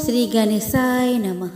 श्री गणेशाय नमः।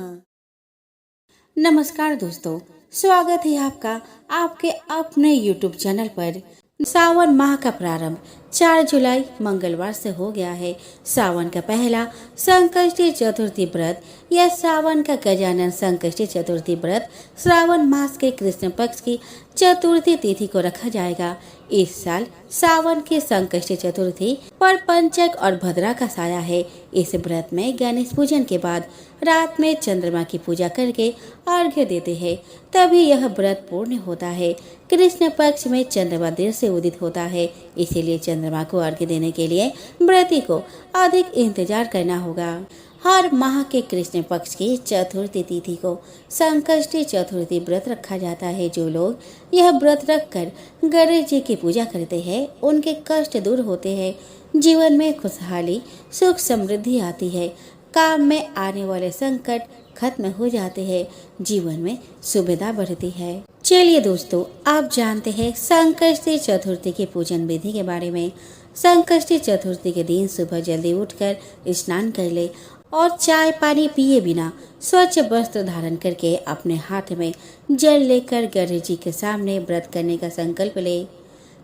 नमस्कार दोस्तों, स्वागत है आपका आपके अपने YouTube चैनल पर। सावन माह का प्रारंभ 4 जुलाई मंगलवार से हो गया है। सावन का पहला संकष्टी चतुर्थी व्रत या सावन का गजानन संकष्टी चतुर्थी व्रत श्रावण मास के कृष्ण पक्ष की चतुर्थी तिथि को रखा जाएगा। इस साल सावन की संकष्टी चतुर्थी पर पंचक और भद्रा का साया है। इस व्रत में गणेश पूजन के बाद रात में चंद्रमा की पूजा करके अर्घ्य देते हैं, तभी यह व्रत पूर्ण होता है। कृष्ण पक्ष में चंद्रमा देर से उदित होता है, इसीलिए चंद्रमा को अर्घ्य देने के लिए व्रती को अधिक इंतजार करना होगा। हर माह के कृष्ण पक्ष की चतुर्थी तिथि को संकष्टी चतुर्थी व्रत रखा जाता है। जो लोग यह व्रत रखकर गणेश जी की पूजा करते हैं, उनके कष्ट दूर होते हैं, जीवन में खुशहाली सुख समृद्धि आती है, काम में आने वाले संकट खत्म हो जाते हैं, जीवन में सुविधा बढ़ती है। चलिए दोस्तों, आप जानते हैं संकष्टी चतुर्थी के पूजन विधि के बारे में। संकष्टी चतुर्थी के दिन सुबह जल्दी उठकर स्नान कर ले और चाय पानी पिए बिना स्वच्छ वस्त्र धारण करके अपने हाथ में जल लेकर गणेश जी के सामने व्रत करने का संकल्प ले।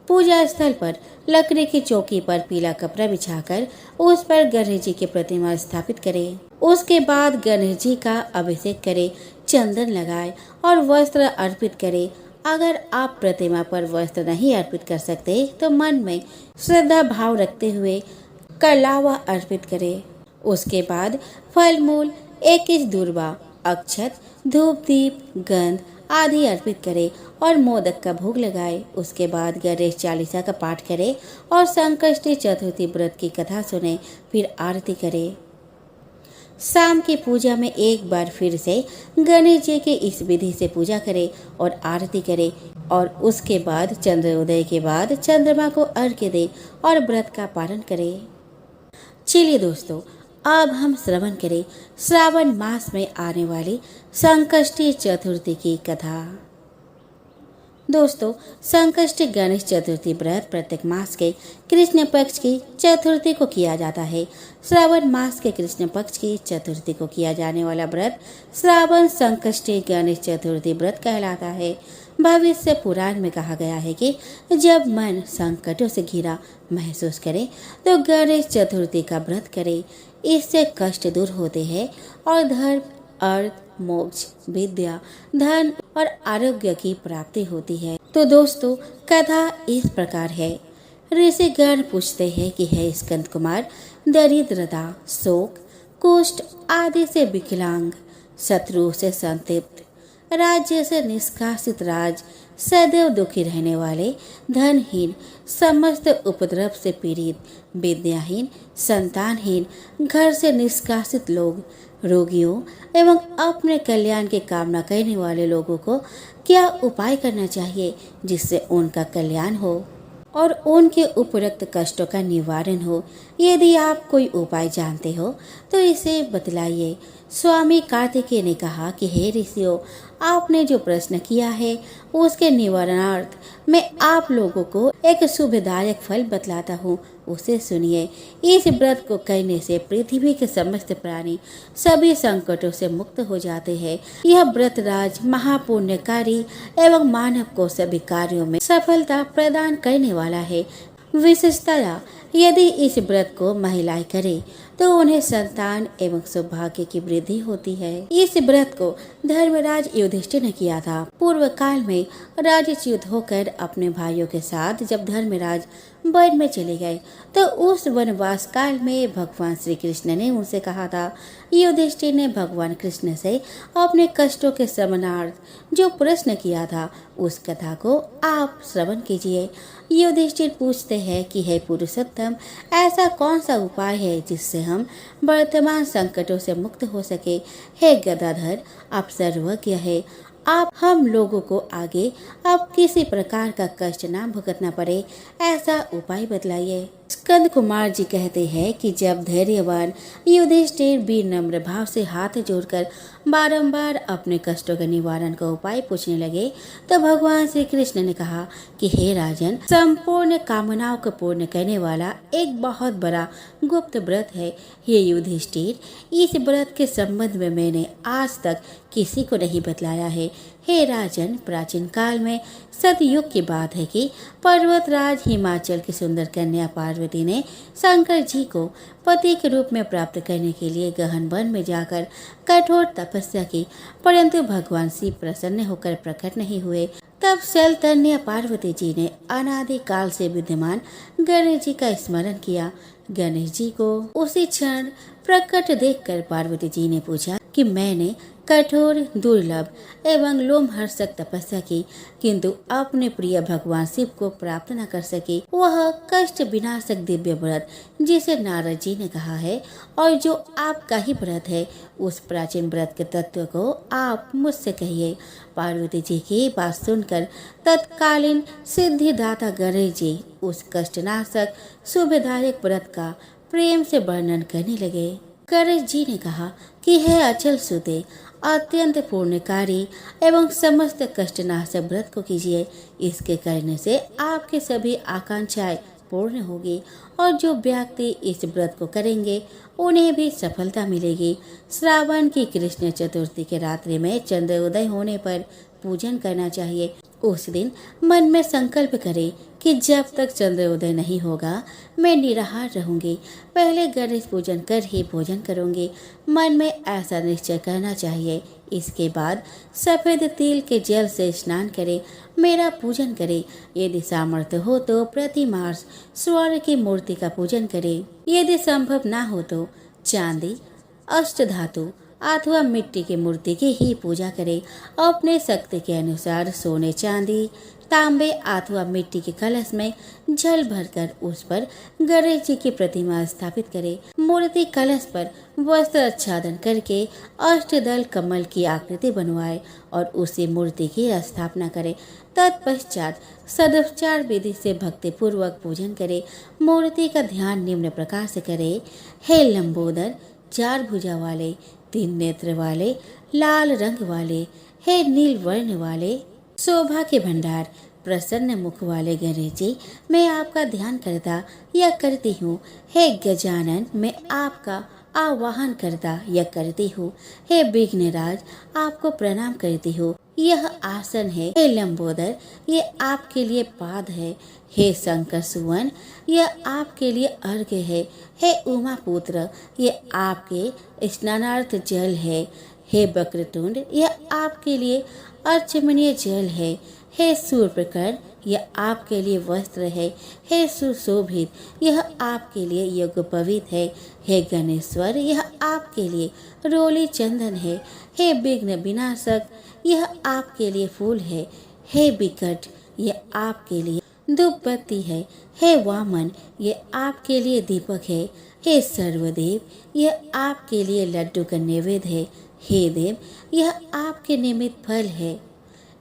पूजा स्थल पर लकड़ी की चौकी पर पीला कपड़ा बिछाकर उस पर गणेश जी की प्रतिमा स्थापित करें। उसके बाद गणेश जी का अभिषेक करें, चंदन लगाए और वस्त्र अर्पित करें। अगर आप प्रतिमा पर वस्त्र नहीं अर्पित कर सकते तो मन में श्रद्धा भाव रखते हुए कलावा अर्पित करें। उसके बाद फल मूल 21 दूर्वा, अक्षत, धूप दीप, गंध आदि अर्पित करें और मोदक का भोग लगाए। उसके बाद गणेश चालीसा का पाठ करें और संकष्टी चतुर्थी व्रत की कथा सुने, फिर आरती करें। शाम की पूजा में एक बार फिर से गणेश जी की इस विधि से पूजा करें और आरती करें और उसके बाद चंद्रोदय के बाद चंद्रमा को अर्घ्य दें और व्रत का पालन करें। चलिए दोस्तों, अब हम श्रवण करें श्रावण मास में आने वाली संकष्टी चतुर्थी की कथा। दोस्तों, संकष्टी गणेश चतुर्थी व्रत प्रत्येक मास के कृष्ण पक्ष की चतुर्थी को किया जाता है। श्रावण मास के कृष्ण पक्ष की चतुर्थी को किया जाने वाला व्रत श्रावण संकष्टी गणेश चतुर्थी व्रत कहलाता है। भविष्य पुराण में कहा गया है कि जब मन संकटों से घिरा महसूस करे तो गणेश चतुर्थी का व्रत करे। इससे कष्ट दूर होते हैं और धर्म, अर्थ, मोक्ष, विद्या, धन और आरोग्य की प्राप्ति होती है। तो दोस्तों, कथा इस प्रकार है। ऋषिगण पूछते हैं कि हे स्कंद कुमार, दरिद्रता, शोक, कुष्ठ आदि से विकलांग, शत्रु से संतप्त, राज्य से निष्कासित राज, सदैव दुखी रहने वाले, धनहीन, समस्त उपद्रव से पीड़ित, विद्याहीन, संतानहीन, घर से निष्कासित लोग, रोगियों एवं अपने कल्याण की कामना करने वाले लोगों को क्या उपाय करना चाहिए जिससे उनका कल्याण हो और उनके उपरोक्त कष्टों का निवारण हो? यदि आप कोई उपाय जानते हो तो इसे बतलाइए। स्वामी कार्तिकेय ने कहा कि हे ऋषियों, आपने जो प्रश्न किया है उसके निवारणार्थ मैं आप लोगों को एक शुभदायक फल बतलाता हूँ, उसे सुनिए। इस व्रत को करने से पृथ्वी के समस्त प्राणी सभी संकटों से मुक्त हो जाते हैं। यह व्रत राज महापुण्यकारी एवं मानव को सभी कार्यों में सफलता प्रदान करने वाला है। विशेषतया यदि इस व्रत को महिलाएं करें तो उन्हें संतान एवं सौभाग्य की वृद्धि होती है। इस व्रत को धर्मराज युधिष्ठिर ने किया था। पूर्व काल में राजच्युत होकर अपने भाइयों के साथ जब धर्मराज वन में चले गए तो उस वनवास काल में भगवान श्री कृष्ण ने उनसे कहा था। युधिष्ठिर ने भगवान कृष्ण से अपने कष्टों के शमनार्थ जो प्रश्न किया था उस कथा को आप श्रवण कीजिए। युधिष्ठिर पूछते हैं कि हे पुरुषोत्तम, ऐसा कौन सा उपाय है जिससे हम वर्तमान संकटों से मुक्त हो सके? हे गदाधर, आप सर्वज्ञ है, आप हम लोगों को आगे अब किसी प्रकार का कष्ट ना भुगतना पड़े, ऐसा उपाय बतलाइए। इस स्कंद कुमार जी कहते हैं कि जब धैर्यवान युधिष्ठिर भी नम्र भाव से हाथ जोड़कर बारंबार अपने कष्टों के निवारण का उपाय पूछने लगे, तो भगवान श्री कृष्ण ने कहा कि हे राजन, संपूर्ण कामनाओं को पूर्ण करने वाला एक बहुत बड़ा गुप्त व्रत है। हे युधिष्ठिर, इस व्रत के संबंध में मैंने आज तक किसी को नहीं बतलाया है। हे राजन, प्राचीन काल में सतयुग की बात है कि पर्वतराज हिमाचल की सुंदर कन्या पार्वती ने शंकर जी को पति के रूप में प्राप्त करने के लिए गहन वन में जाकर कठोर तपस्या की, परंतु भगवान शिव प्रसन्न होकर प्रकट नहीं हुए। तब शैलतन्या पार्वती जी ने अनादि काल से विद्यमान गणेश जी का स्मरण किया। गणेश जी को उसी क्षण प्रकट देखकर पार्वती जी ने पूछा कि मैंने कठोर, दुर्लभ एवं लोमहर्षक तपस्या की, किंतु अपने प्रिय भगवान शिव को प्राप्त न कर सकी। वह कष्ट विनाशक दिव्य व्रत जिसे नारद जी ने कहा है और जो आपका ही व्रत है, उस प्राचीन व्रत के तत्व को आप मुझसे कहिए। पार्वती जी की बात सुनकर तत्कालीन सिद्धिदाता गणेश जी उस कष्टनाशक शुभदायक व्रत का प्रेम से वर्णन करने लगे। गणेश जी ने कहा कि हे अचल सुते, अत्यंत पूर्णकारी एवं समस्त कष्टनाशक व्रत को कीजिए। इसके करने से आपके सभी आकांक्षाएं पूर्ण होगी और जो व्यक्ति इस व्रत को करेंगे उन्हें भी सफलता मिलेगी। श्रावण की कृष्ण चतुर्थी के रात्रि में चंद्रोदय होने पर पूजन करना चाहिए। उस दिन मन में संकल्प करें कि जब तक चंद्रोदय नहीं होगा मैं निराहार रहूंगी, पहले गणेश पूजन कर ही भोजन करूंगी। मन में ऐसा निश्चय करना चाहिए। इसके बाद सफेद तिल के जल से स्नान करें, मेरा पूजन करें। यदि सामर्थ्य हो तो प्रति मास स्वर्ण की मूर्ति का पूजन करें। यदि संभव ना हो तो चांदी, अष्टधातु अथवा मिट्टी की मूर्ति की ही पूजा करें। अपने शक्ति के अनुसार सोने, चांदी, तांबे अथवा मिट्टी के कलश में जल भरकर उस पर गणेश जी की प्रतिमा स्थापित करें। मूर्ति कलश पर वस्त्र आच्छादन करके अष्टदल कमल की आकृति बनवाए और उसी मूर्ति की स्थापना करें। तत्पश्चात सदोपचार विधि से भक्ति पूर्वक पूजन करें। मूर्ति का ध्यान निम्न प्रकार से करें। हे लंबोदर, 4 भुजा वाले, 3 नेत्र वाले, लाल रंग वाले, हे नील वर्ण वाले, शोभा के भंडार, प्रसन्न मुख वाले गणेश जी, मैं आपका ध्यान करता या करती हूँ। हे गजानन, मैं आपका आवाहन करता या करती हूँ। हे विघ्नराज, आपको प्रणाम करती हूँ। यह आसन है। हे लंबोदर, ये आपके लिए पाद है। हे शंकर सुवन, यह आपके लिए अर्घ्य है। हे उमा पुत्र, ये आपके स्नानार्थ जल है। हे वक्रतुंड, यह आपके लिए अर्चमनीय जल है। हे सूर्यप्रकर, यह आपके लिए वस्त्र है। हे सुशोभित, यह आपके लिए यज्ञोपवीत है। हे गणेश्वर, यह आपके लिए रोली चंदन है। हे विघ्न विनाशक, यह आपके लिए फूल है। हे विकट, यह आपके लिए धूपबत्ती है। हे वामन, यह आपके लिए दीपक है। हे सर्वदेव, यह आपके लिए लड्डू का नैवेद्य है। हे देव, यह आपके निमित्त फल है।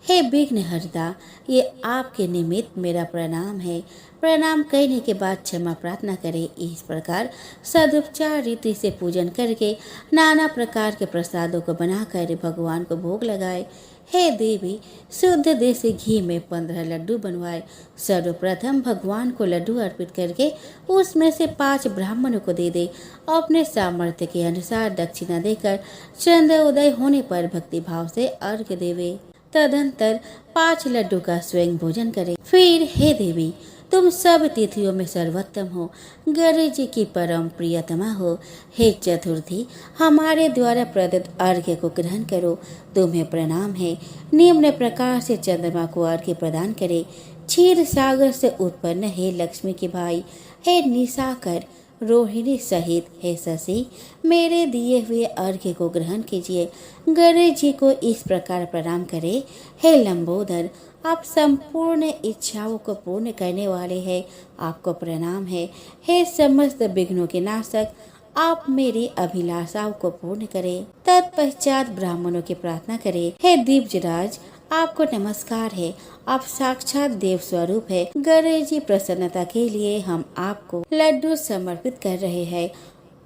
हे विघ्नहर्ता, ये आपके निमित्त मेरा प्रणाम है। प्रणाम करने के बाद क्षमा प्रार्थना करें। इस प्रकार सदुपचार रीति से पूजन करके नाना प्रकार के प्रसादों को बनाकर भगवान को भोग लगाए। हे देवी, शुद्ध देसी घी में 15 लड्डू बनवाए। सर्वप्रथम भगवान को लड्डू अर्पित करके उसमें से 5 ब्राह्मणों को दे दे। अपने सामर्थ्य के अनुसार दक्षिणा देकर चंद्रोदय होने पर भक्ति भाव से अर्घ्य देवे। तदंतर 5 लड्डू का स्वयं भोजन करे। फिर हे देवी, तुम सब तिथियों में सर्वोत्तम हो, गणेश जी की परम प्रियतमा हो। हे चतुर्थी, हमारे द्वारा प्रदत्त अर्घ्य को ग्रहण करो। तुम्हें प्रणाम है। निम्न प्रकार से चंद्रमा को अर्घ्य प्रदान करे। क्षीर सागर से उत्पन्न हे लक्ष्मी के भाई, हे निशाकर, रोहिणी सहित हे शशि, मेरे दिए हुए अर्घ्य को ग्रहण कीजिए। गणेश जी को इस प्रकार प्रणाम करें। हे लंबोदर, आप संपूर्ण इच्छाओं को पूर्ण करने वाले हैं, आपको प्रणाम है। हे समस्त विघ्नों के नाशक, आप मेरी अभिलाषाओं को पूर्ण करें। तत्पश्चात ब्राह्मणों की प्रार्थना करें। हे दिव्यराज, आपको नमस्कार है। आप साक्षात देव स्वरूप है। गणेश जी, प्रसन्नता के लिए हम आपको लड्डू समर्पित कर रहे हैं।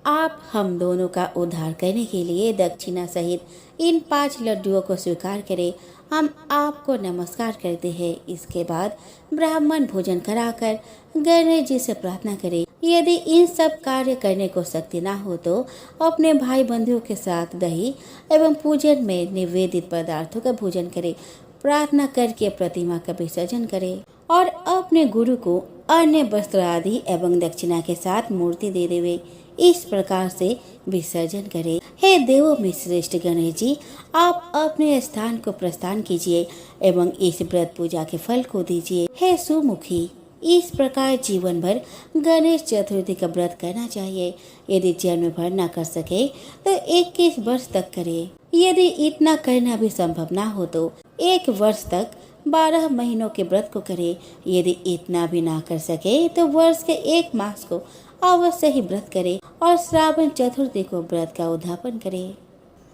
आप हम दोनों का उद्धार करने के लिए दक्षिणा सहित इन 5 लड्डुओं को स्वीकार करें। हम आपको नमस्कार करते हैं। इसके बाद ब्राह्मण भोजन कराकर गणेश जी से प्रार्थना करें। यदि इन सब कार्य करने को शक्ति ना हो तो अपने भाई बंधुओं के साथ दही एवं पूजन में निवेदित पदार्थों का भोजन करें। प्रार्थना करके प्रतिमा का विसर्जन करें और अपने गुरु को अन्य वस्त्र आदि एवं दक्षिणा के साथ मूर्ति दे देवे। इस प्रकार से विसर्जन करें। हे देवों में श्रेष्ठ गणेश जी, आप अपने स्थान को प्रस्थान कीजिए एवं इस व्रत पूजा के फल को दीजिए। हे सुमुखी, इस प्रकार जीवन भर गणेश चतुर्थी का व्रत करना चाहिए। यदि जन्म भर न कर सके तो 21 वर्ष तक करे। यदि इतना करना भी संभव ना हो तो 1 वर्ष तक 12 महीनों के व्रत को करे। यदि इतना भी ना कर सके तो वर्ष के 1 मास को अवश्य ही व्रत करे और श्रावण चतुर्थी को व्रत का उद्यापन करे।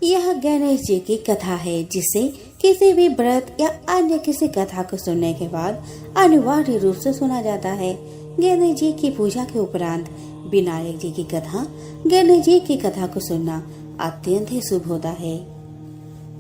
यह गणेश जी की कथा है, जिसे किसी भी व्रत या अन्य किसी कथा को सुनने के बाद अनिवार्य रूप से सुना जाता है। गणेश जी की पूजा के उपरांत विनायक जी की कथा, गणेश जी की कथा को सुनना अत्यंत ही शुभ होता है।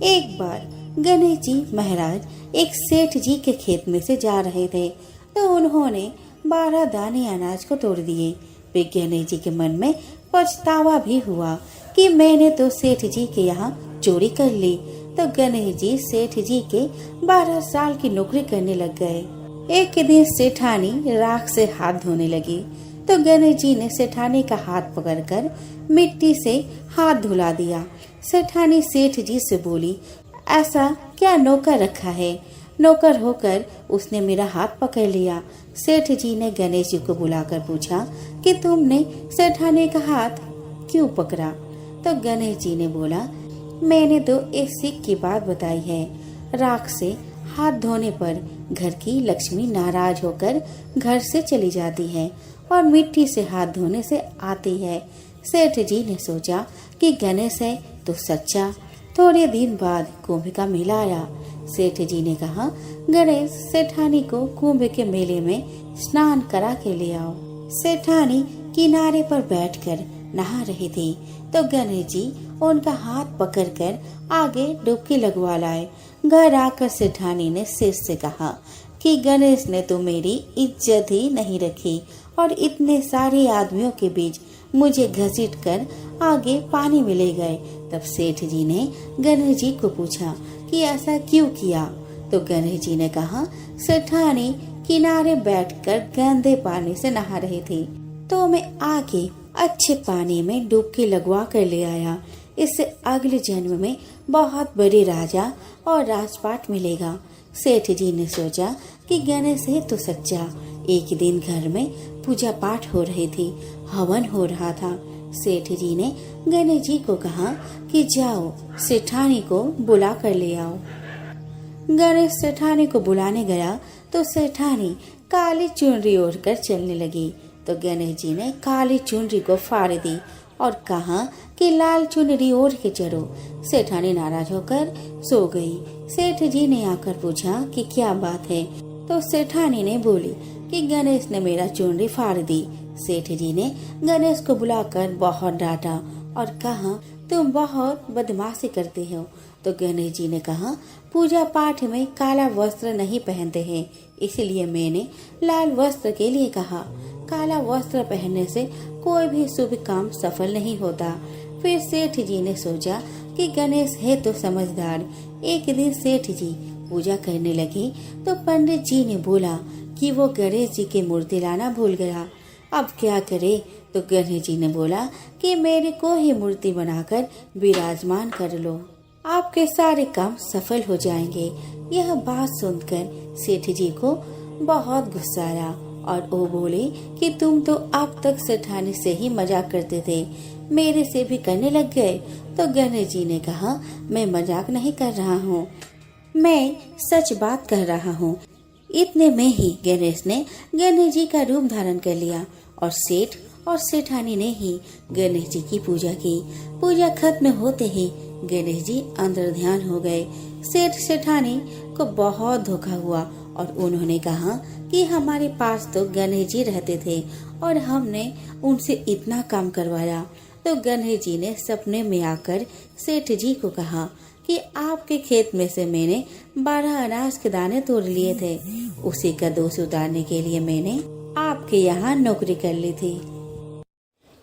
एक बार गणेश जी महाराज एक सेठ जी के खेत में से जा रहे थे तो उन्होंने 12 दाने अनाज को तोड़ दिए। फिर गणेश जी के मन में पछतावा भी हुआ कि मैंने तो सेठ जी के यहाँ चोरी कर ली। तो गणेश जी सेठ जी के 12 साल की नौकरी करने लग गए। एक दिन सेठानी राख से हाथ धोने लगी तो गणेश जी ने सेठानी का हाथ पकड़कर मिट्टी से हाथ धुला दिया। सेठानी सेठ जी से बोली, ऐसा क्या नौकर रखा है? नौकर होकर उसने मेरा हाथ पकड़ लिया। सेठ जी ने गणेश जी को बुलाकर पूछा कि तुमने सेठानी का हाथ क्यों पकड़ा? तो गणेश जी ने बोला, मैंने तो एक सीख की बात बताई है। राख से हाथ धोने पर घर की लक्ष्मी नाराज होकर घर से चली जाती है और मिट्टी से हाथ धोने से आती है। सेठ जी ने सोचा कि गणेश है तो सच्चा। थोड़े दिन बाद कुंभ का मेला आया। सेठ जी ने कहा, गणेश सेठानी को कुंभ के मेले में स्नान करा के ले आओ। सेठानी किनारे पर बैठकर नहा रही थी तो गणेश जी उनका हाथ पकड़कर आगे डुबकी लगवा लाए। घर आकर सेठानी ने सेठ से कहा कि गणेश ने तो मेरी इज्जत ही नहीं रखी और इतने सारे आदमियों के बीच मुझे घसीट कर आगे पानी में ले गए। तब सेठ जी ने गणेश जी को पूछा कि ऐसा क्यों किया? तो गणेश जी ने कहा, सेठानी किनारे बैठकर गंदे पानी से नहा रही थी तो मैं आगे अच्छे पानी में डुबकी लगवा कर ले आया। इससे अगले जन्म में बहुत बड़े राजा और राजपाट मिलेगा। सेठ जी ने सोचा कि गणेश है तो सच्चा। एक दिन घर में पूजा पाठ हो रही थी, हवन हो रहा था। सेठ जी ने गणेश जी को कहा कि जाओ सेठानी को बुला कर ले आओ। गणेश सेठानी को बुलाने गया तो सेठानी काली चुनरी ओढ़कर चलने लगी। तो गणेश जी ने काली चुनरी को फाड़ दी और कहा कि लाल चुनरी ओढ़ के चलो। सेठानी नाराज होकर सो गई। सेठ जी ने आकर पूछा कि क्या बात है? तो सेठानी ने बोली कि गणेश ने मेरा चुनरी फाड़ दी। सेठ जी ने गणेश को बुलाकर बहुत डांटा और कहा, तुम बहुत बदमाशी करते हो। तो गणेश जी ने कहा, पूजा पाठ में काला वस्त्र नहीं पहनते हैं, इसलिए मैंने लाल वस्त्र के लिए कहा। काला वस्त्र पहनने से कोई भी शुभ काम सफल नहीं होता। फिर सेठ जी ने सोचा कि गणेश है तो समझदार। एक दिन सेठ जी पूजा करने लगी तो पंडित जी ने बोला कि वो गणेश जी की मूर्ति लाना भूल गया। अब क्या करे? तो गणेश जी ने बोला कि मेरे को ही मूर्ति बनाकर विराजमान कर लो, आपके सारे काम सफल हो जाएंगे। यह बात सुनकर सेठ जी को बहुत गुस्सा आया और वो बोले कि तुम तो अब तक सेठानी से ही मजाक करते थे, मेरे से भी करने लग गए। तो गणेश जी ने कहा, मैं मजाक नहीं कर रहा हूँ, मैं सच बात कर रहा हूँ। इतने में ही गणेश ने गणेश जी का रूप धारण कर लिया और सेठ और सेठानी ने ही गणेश जी की पूजा की। पूजा खत्म होते ही गणेश जी अंदर ध्यान हो गए। सेठ सेठानी उनको बहुत धोखा हुआ और उन्होंने कहा कि हमारे पास तो गणेश जी रहते थे और हमने उनसे इतना काम करवाया। तो गणेश जी ने सपने में आकर सेठ जी को कहा कि आपके खेत में से मैंने 12 अनाज के दाने तोड़ लिए थे, उसी का दोष उतारने के लिए मैंने आपके यहाँ नौकरी कर ली थी।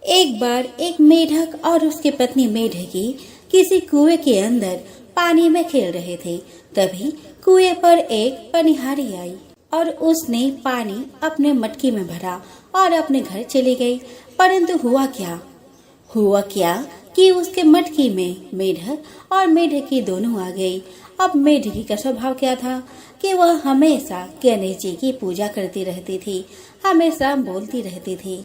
एक बार एक मेढक और उसकी पत्नी मेढकी किसी कुएं के अंदर पानी में खेल रहे थे। तभी कुएं पर एक पनिहारी आई और उसने पानी अपने मटकी में भरा और अपने घर चली गई। परंतु हुआ क्या कि उसके मटकी में मेढक और मेढकी दोनों आ गई। अब मेढकी का स्वभाव क्या था कि वह हमेशा गणेश जी की पूजा करती रहती थी, हमेशा बोलती रहती थी।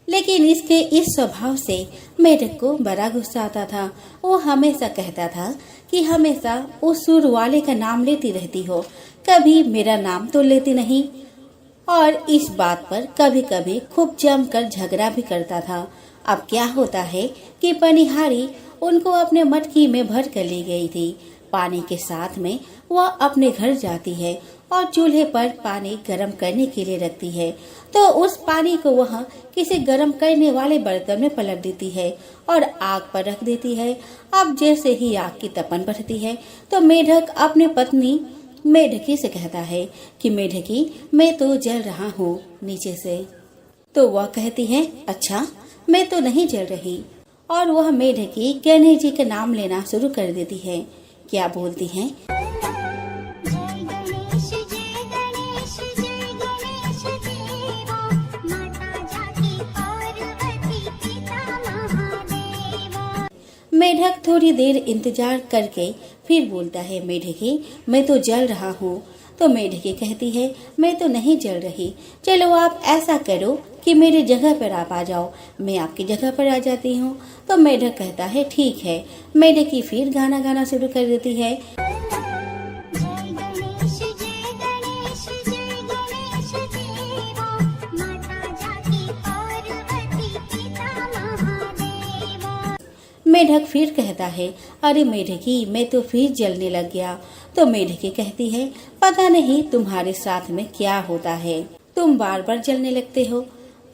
लेकिन इसके इस स्वभाव से मेढक को बड़ा गुस्सा आता था। वो हमेशा कहता था कि हमेशा उस सुर वाले का नाम लेती रहती हो, कभी मेरा नाम तो लेती नहीं। और इस बात पर कभी कभी खूब जमकर झगड़ा भी करता था। अब क्या होता है कि पनिहारी उनको अपने मटकी में भर कर ले गई थी। पानी के साथ में वह अपने घर जाती है और चूल्हे पर पानी गर्म करने के लिए रखती है। तो उस पानी को वह किसी गर्म करने वाले बर्तन में पलट देती है और आग पर रख देती है। अब जैसे ही आग की तपन बढ़ती है तो मेढक अपनी पत्नी मेढकी से कहता है कि मेढकी, मैं तो जल रहा हूँ नीचे से। तो वह कहती है, अच्छा, मैं तो नहीं जल रही। और वह मेढकी गणेश जी का नाम लेना शुरू कर देती है। क्या बोलती है? मेढक थोड़ी देर इंतजार करके फिर बोलता है, मेढकी, मैं तो जल रहा हूँ। तो मेढकी कहती है, मैं तो नहीं जल रही, चलो आप ऐसा करो कि मेरी जगह पर आप आ जाओ, मैं आपकी जगह पर आ जाती हूँ। तो मेढक कहता है, ठीक है। मेढकी फिर गाना गाना शुरू कर देती है। मेढक फिर कहता है, अरे मेढकी, मैं तो फिर जलने लग गया। तो मेढकी कहती है, पता नहीं तुम्हारे साथ में क्या होता है, तुम बार बार जलने लगते हो।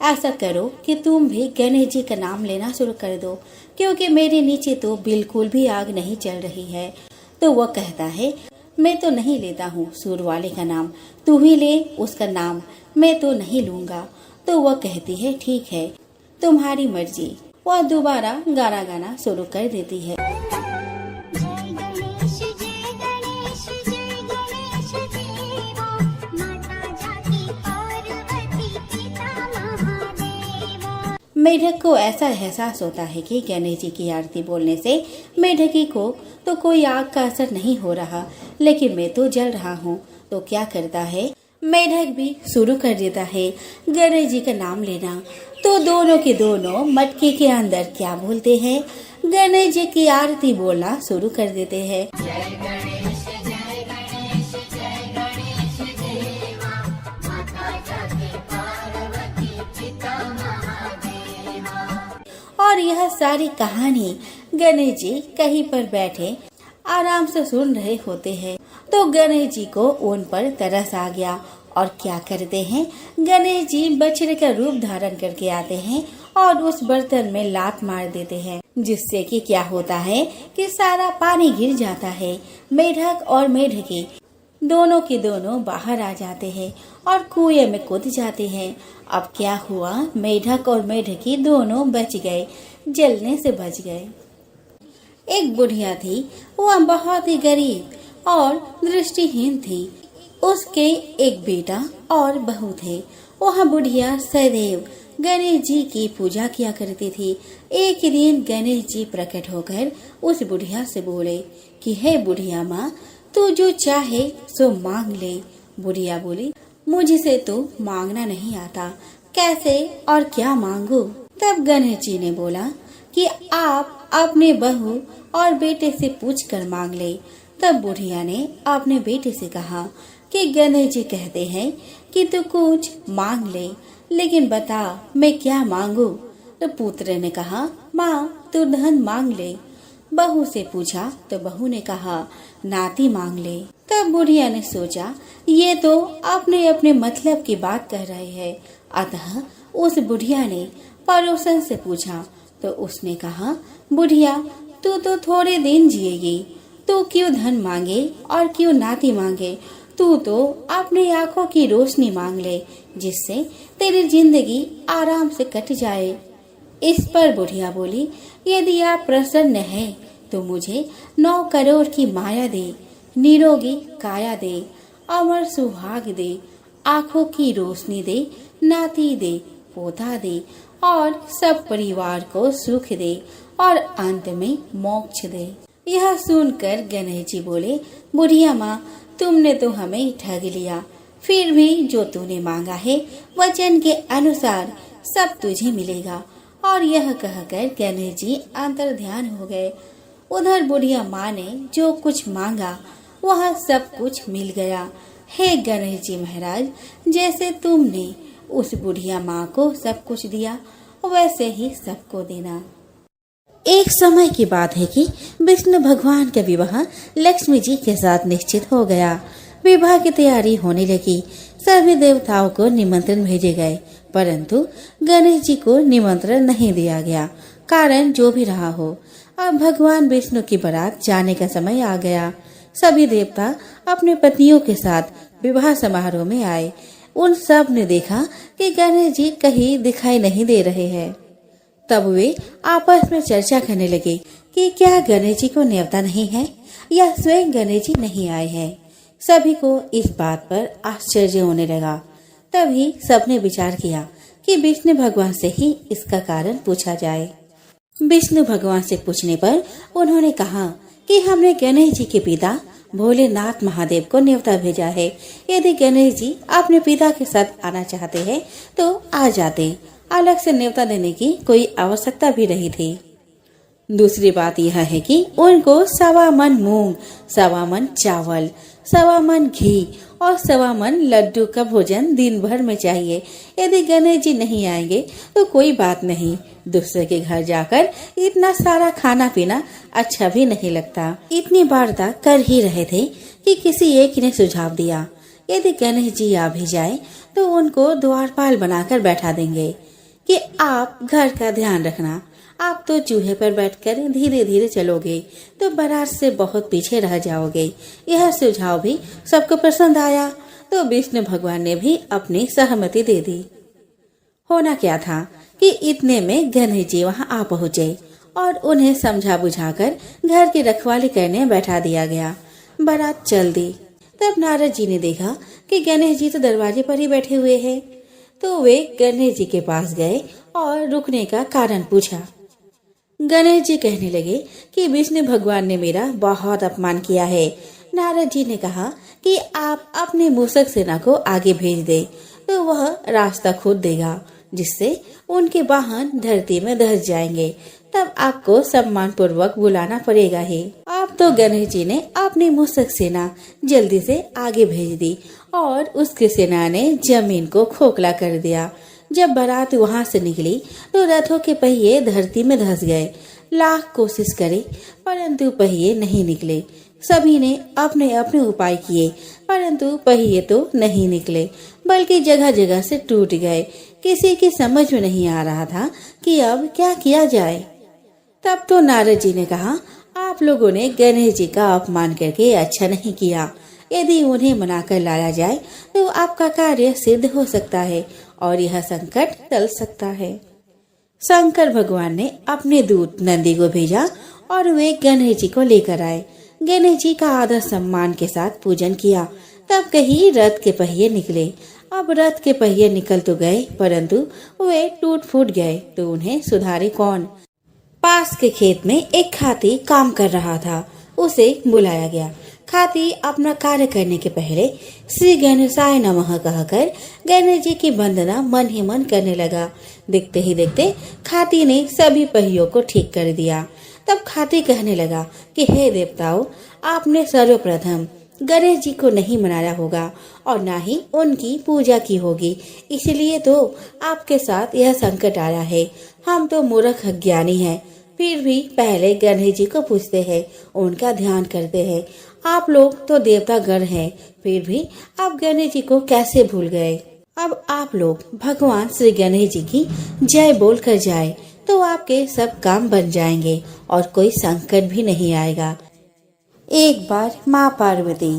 ऐसा करो कि तुम भी गणेश जी का नाम लेना शुरू कर दो, क्योंकि मेरे नीचे तो बिल्कुल भी आग नहीं चल रही है। तो वह कहता है, मैं तो नहीं लेता हूँ सुर वाले का नाम, तू ही ले उसका नाम, मैं तो नहीं लूंगा। तो वह कहती है, ठीक है, तुम्हारी मर्जी। वह दोबारा गाना गाना शुरू कर देती है। मेढक को ऐसा एहसास होता है कि गणेश जी की आरती बोलने से मेढकी को तो कोई आग का असर नहीं हो रहा, लेकिन मैं तो जल रहा हूँ। तो क्या करता है, मेढक भी शुरू कर देता है गणेश जी का नाम लेना। तो दोनों के दोनों मटके के अंदर क्या बोलते हैं, गणेश जी की आरती बोलना शुरू कर देते हैं। और यह सारी कहानी गणेश जी कहीं पर बैठे आराम से सुन रहे होते हैं। तो गणेश जी को उन पर तरस आ गया और क्या करते हैं, गणेश जी बछड़े का रूप धारण करके आते हैं और उस बर्तन में लात मार देते हैं, जिससे कि क्या होता है कि सारा पानी गिर जाता है। मेढक और मेढकी दोनों के दोनों बाहर आ जाते हैं और कुएं में कूद जाते हैं। अब क्या हुआ, मेढक और मेढकी दोनों बच गए, जलने से बच गए। एक बुढ़िया थी, वह बहुत ही गरीब और दृष्टिहीन थी। उसके एक बेटा और बहू थे। वह बुढ़िया सदैव गणेश जी की पूजा किया करती थी। एक दिन गणेश जी प्रकट होकर उस बुढ़िया से बोले कि हे बुढ़िया माँ, तू जो चाहे सो मांग ले। बुढ़िया बोली, मुझसे तो मांगना नहीं आता, कैसे और क्या मांगू। तब गणेश जी ने बोला कि आप अपने बहू और बेटे से पूछकर मांग ले। तब बुढ़िया ने अपने बेटे से कहा कि गणेश जी कहते हैं कि तू कुछ मांग ले, लेकिन बता मैं क्या मांगू। तो पुत्र ने कहा, माँ तू धन मांग ले। बहू से पूछा तो बहू ने कहा, नाती मांग ले। तब बुढ़िया ने सोचा ये तो अपने अपने मतलब की बात कह रहे हैं, अतः उस बुढ़िया ने पड़ोसन से पूछा तो उसने कहा, बुढ़िया तू तो थोड़े दिन जिएगी, तू क्यों धन मांगे और क्यों नाती मांगे। तू तो अपनी आंखों की रोशनी मांग ले, जिससे तेरी जिंदगी आराम से कट जाए। इस पर बुढ़िया बोली, यदि आप प्रसन्न हैं तो मुझे 9 करोड़ की माया दे, निरोगी काया दे, अमर सुहाग दे, आंखों की रोशनी दे, नाती दे, पोता दे और सब परिवार को सुख दे और अंत में मोक्ष दे। यह सुनकर गणेश जी बोले, बुढ़िया माँ तुमने तो हमें ठग लिया, फिर भी जो तूने मांगा है वचन के अनुसार सब तुझे मिलेगा। और यह कहकर गणेश जी अंतर ध्यान हो गए। उधर बुढ़िया माँ ने जो कुछ मांगा वह सब कुछ मिल गया। हे गणेश जी महाराज, जैसे तुमने उस बुढ़िया माँ को सब कुछ दिया वैसे ही सबको देना। एक समय की बात है कि विष्णु भगवान का विवाह लक्ष्मी जी के साथ निश्चित हो गया। विवाह की तैयारी होने लगी। सभी देवताओं को निमंत्रण भेजे गए, परंतु गणेश जी को निमंत्रण नहीं दिया गया। कारण जो भी रहा हो, अब भगवान विष्णु की बारात जाने का समय आ गया। सभी देवता अपने पत्नियों के साथ विवाह समारोह में आए। उन सब ने देखा कि गणेश जी कहीं दिखाई नहीं दे रहे हैं। तब वे आपस में चर्चा करने लगे कि क्या गणेश जी को न्योता नहीं है या स्वयं गणेश जी नहीं आए हैं। सभी को इस बात पर आश्चर्य होने लगा। तभी सबने विचार किया कि विष्णु भगवान से ही इसका कारण पूछा जाए। विष्णु भगवान से पूछने पर उन्होंने कहा कि हमने गणेश जी के पिता भोलेनाथ महादेव को न्योता भेजा है। यदि गणेश जी अपने पिता के साथ आना चाहते हैं तो आ जाते, अलग से न्योता देने की कोई आवश्यकता भी नहीं थी। दूसरी बात यह है कि उनको 1.25 मन मूंग, 1.25 मन चावल, 1.25 मन घी और 1.25 मन लड्डू का भोजन दिन भर में चाहिए। यदि गणेश जी नहीं आएंगे तो कोई बात नहीं, दूसरे के घर जाकर इतना सारा खाना पीना अच्छा भी नहीं लगता। इतनी वार्ता कर ही रहे थे कि किसी एक ने सुझाव दिया, यदि गणेश जी आ भी जाए तो उनको द्वारपाल बनाकर बैठा देंगे कि आप घर का ध्यान रखना। आप तो चूहे पर बैठकर धीरे धीरे चलोगे तो बारात से बहुत पीछे रह जाओगे। यह सुझाव भी सबको पसंद आया तो विष्णु भगवान ने भी अपनी सहमति दे दी। होना क्या था कि इतने में गणेश जी वहां आ पहुँचे और उन्हें समझा बुझाकर घर की रखवाली करने बैठा दिया गया। बारात चल दी। तब नारद जी ने देखा कि गणेश जी तो दरवाजे पर ही बैठे हुए हैं, तो वे गणेश जी के पास गए और रुकने का कारण पूछा। गणेश जी कहने लगे कि विष्णु भगवान ने मेरा बहुत अपमान किया है। नारद जी ने कहा कि आप अपने मूषक सेना को आगे भेज दे तो वह रास्ता खोद देगा, जिससे उनके वाहन धरती में धंस जाएंगे। तब आपको सम्मान पूर्वक बुलाना पड़ेगा ही। अब तो गणेश जी ने अपनी मूषक सेना जल्दी से आगे भेज दी और उसकी सेना ने जमीन को खोखला कर दिया। जब बारात वहां से निकली तो रथों के पहिए धरती में धंस गए। लाख कोशिश करे परंतु पहिए नहीं निकले। सभी ने अपने अपने उपाय किए परंतु पहिए तो नहीं निकले, बल्कि जगह जगह से टूट गए। किसी की समझ में नहीं आ रहा था कि अब क्या किया जाए। तब तो नारद जी ने कहा, आप लोगों ने गणेश जी का अपमान करके अच्छा नहीं किया। यदि उन्हें मनाकर लाया जाए तो आपका कार्य सिद्ध हो सकता है और यह संकट टल सकता है। शंकर भगवान ने अपने दूत नंदी को भेजा और वे गणेश जी को लेकर आए। गणेश जी का आदर सम्मान के साथ पूजन किया। तब कहीं रथ के पहिए निकले। अब रथ के पहिए निकल तो गए परंतु वे टूट फूट गए तो उन्हें सुधारे कौन। पास के खेत में एक खाती काम कर रहा था। उसे बुलाया गया। खाती अपना कार्य करने के पहले श्री गणेशाय नमः कहकर गणेश जी की वंदना मन ही मन करने लगा। देखते ही देखते खाती ने सभी पहियों को ठीक कर दिया। तब खाती कहने लगा कि हे देवताओं, आपने सर्वप्रथम गणेश जी को नहीं मनाया होगा और ना ही उनकी पूजा की होगी, इसलिए तो आपके साथ यह संकट आया है। हम तो मूर्ख अज्ञानी हैं, फिर भी पहले गणेश जी को पूजते हैं, उनका ध्यान करते हैं। आप लोग तो देवता गण हैं, फिर भी आप गणेश जी को कैसे भूल गए? अब आप लोग भगवान श्री गणेश जी की जय बोल कर जाए तो आपके सब काम बन जाएंगे और कोई संकट भी नहीं आएगा। एक बार माँ पार्वती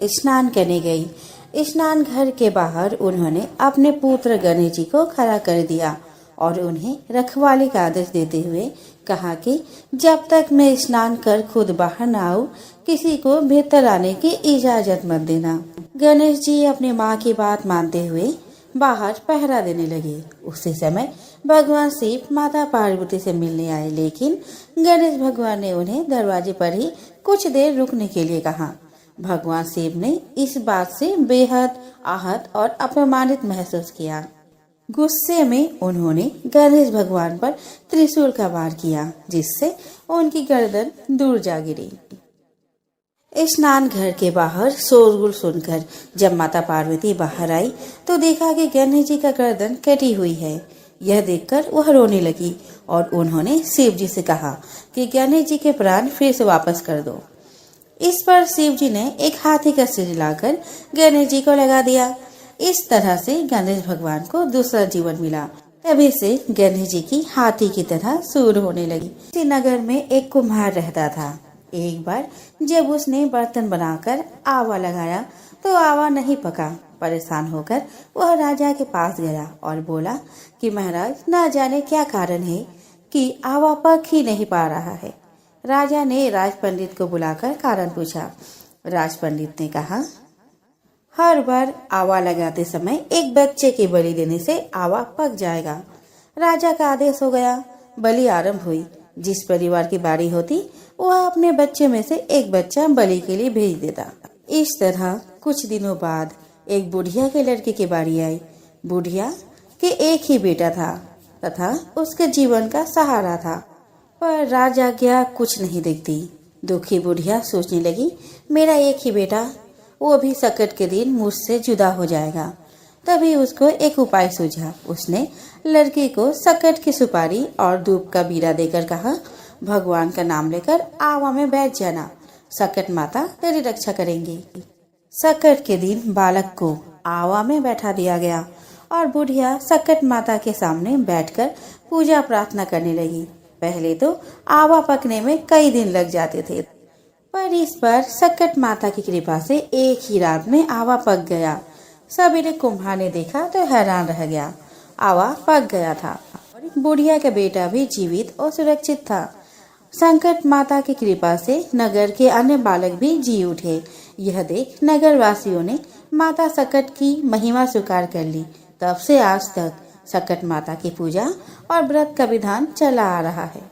स्नान करने गई। स्नान घर के बाहर उन्होंने अपने पुत्र गणेश जी को खड़ा कर दिया और उन्हें रखवाले का आदेश देते हुए कहा कि जब तक मैं स्नान कर खुद बाहर न आऊं, किसी को भीतर आने की इजाजत मत देना। गणेश जी अपनी माँ की बात मानते हुए बाहर पहरा देने लगे। उसी समय भगवान शिव माता पार्वती से मिलने आए, लेकिन गणेश भगवान ने उन्हें दरवाजे पर ही कुछ देर रुकने के लिए कहा। भगवान शिव ने इस बात से बेहद आहत और अपमानित महसूस किया। गुस्से में उन्होंने गणेश भगवान पर त्रिशूल का वार किया, जिससे उनकी गर्दन दूर जा गिरी। स्नान घर के बाहर शोरगुल सुनकर जब माता पार्वती बाहर आई तो देखा कि गणेश जी का गर्दन कटी हुई है। यह देखकर वह रोने लगी और उन्होंने शिव जी से कहा कि गणेश जी के प्राण फिर से वापस कर दो। इस पर शिव जी ने एक हाथी का सिर लाकर गणेश जी को लगा दिया। इस तरह से गणेश भगवान को दूसरा जीवन मिला। तभी से गणेश जी की हाथी की तरह सूंड होने लगी। इसी नगर में एक कुम्हार रहता था। एक बार जब उसने बर्तन बनाकर आवा लगाया तो आवा नहीं पका। परेशान होकर वह राजा के पास गया और बोला कि महाराज, ना जाने क्या कारण है कि आवा पक ही नहीं पा रहा है। राजा ने राज पंडित को बुलाकर कारण पूछा। राज पंडित ने कहा, हर बार आवा लगाते समय एक बच्चे की बलि देने से आवा पक जाएगा। राजा का आदेश हो गया। बलि आरंभ हुई। जिस परिवार की बारी होती वह अपने बच्चे में से एक बच्चा बलि के लिए भेज देता। इस तरह कुछ दिनों बाद एक बुढ़िया के लड़के की बारी आई। बुढ़िया के एक ही बेटा था तथा उसके जीवन का सहारा था, पर राजआज्ञा कुछ नहीं देखती। दुखी बुढ़िया सोचने लगी, मेरा एक ही बेटा, वो भी संकट के दिन मुझसे जुदा हो जाएगा। तभी उसको एक उपाय सूझा। उसने लड़के को संकट की सुपारी और धूप का बीड़ा देकर कहा, भगवान का नाम लेकर आवा में बैठ जाना, संकट माता तेरी रक्षा करेंगी। संकट के दिन बालक को आवा में बैठा दिया गया और बुढ़िया संकट माता के सामने बैठकर पूजा प्रार्थना करने लगी। पहले तो आवा पकने में कई दिन लग जाते थे, पर इस बार संकट माता की कृपा से एक ही रात में आवा पक गया। सवेरे कुम्हार ने देखा तो हैरान रह गया। आवा पक गया था और बुढ़िया का बेटा भी जीवित और सुरक्षित था। संकट माता की कृपा से नगर के अन्य बालक भी जी उठे। यह देख नगर वासियों ने माता संकट की महिमा स्वीकार कर ली। तब से आज तक संकट माता की पूजा और व्रत का विधान चला आ रहा है।